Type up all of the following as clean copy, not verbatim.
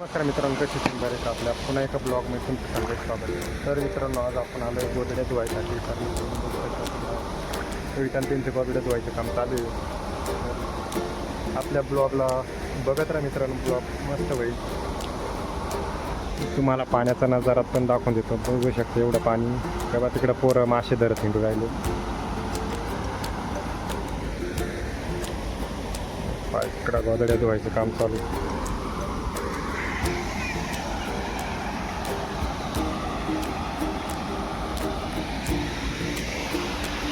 नमस्कार मित्रांनो, कशी बरेच आपल्या पुन्हा एका ब्लॉगमध्ये तुमचं सांगायचं स्वागत आहे. तर मित्रांनो, आज आपण आलो आहे गोदड्या धुवायसाठी. तर त्यांचं गोदड्या धुवायचं काम चालू आहे. आपल्या ब्लॉगला बघत राहा मित्रांनो, ब्लॉग मस्त होईल. तुम्हाला पाण्याचा नजारा पण दाखवून देतो. बघू शकतो एवढं पाणी. तेव्हा तिकडं पोरं मासे धरत हिंडू राहिले. इकडं गोदड्या धुवायचं काम चालू आहे.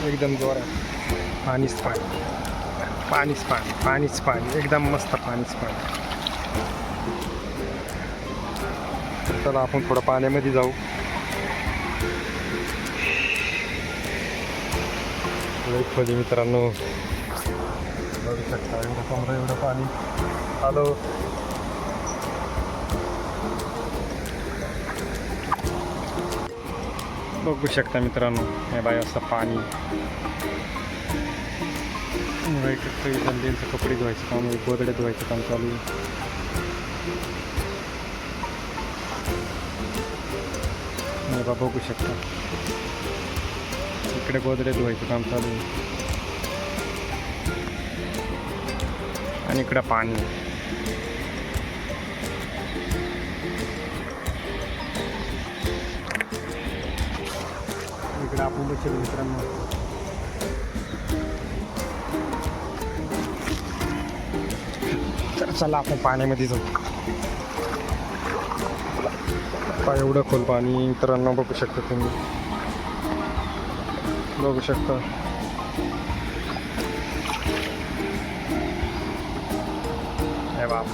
एकदम जोरात पाणीच पाणी एकदम मस्त पाणीच पाणी. चला आपण थोडं पाण्यामध्ये जाऊ. खोली मित्रांनो, बघू शकता एवढं पाणी आलो. बघू शकता मित्रांनो, हे बाय असं पाणी. त्यांचं कपडे धुवायचं काम, गोदड्या धुवायचं काम चालू आहे. बघू शकता इकडे गोदड्या धुवायचं काम चालू आहे आणि इकडं पाणी. इकडे आपण बसेल मित्रांनो. तर चला आपण पाण्यामध्ये जाऊ. एवढं खोल पाणी मित्रांनो, बघू शकता तुम्ही. बघू शकता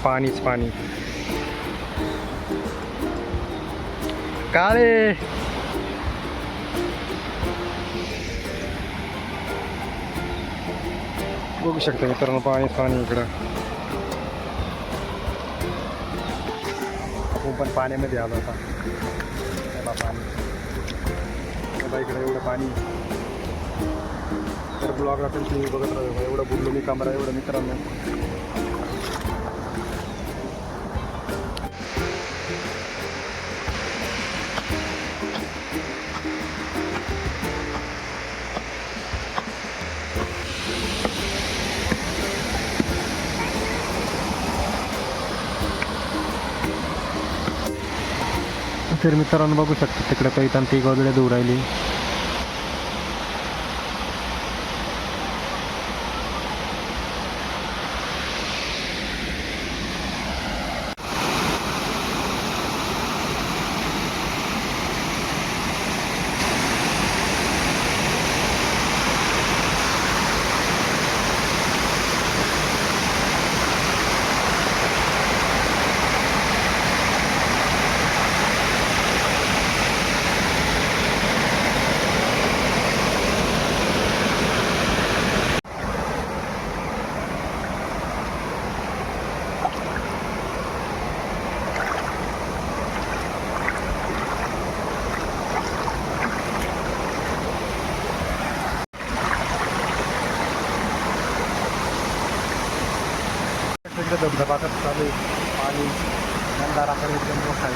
पाणीच पाणी. काळे बघू शकता मित्रांनो, पाणीच पाणी इकडं. आपण पण पाण्यामध्ये आलो होता. पाणी इकडे एवढं पाणी. तर ब्लॉगला पण तुम्ही बघत राहा. एवढं बुडलो मी कमरा एवढं मित्रांनो. तर मित्रांनो, बघू शकता तिकडे काही ती गोदड्या धुवू राहिली. धबधबा चालू आहे. पाणी अंधाराकडे एकदम मोठा आहे.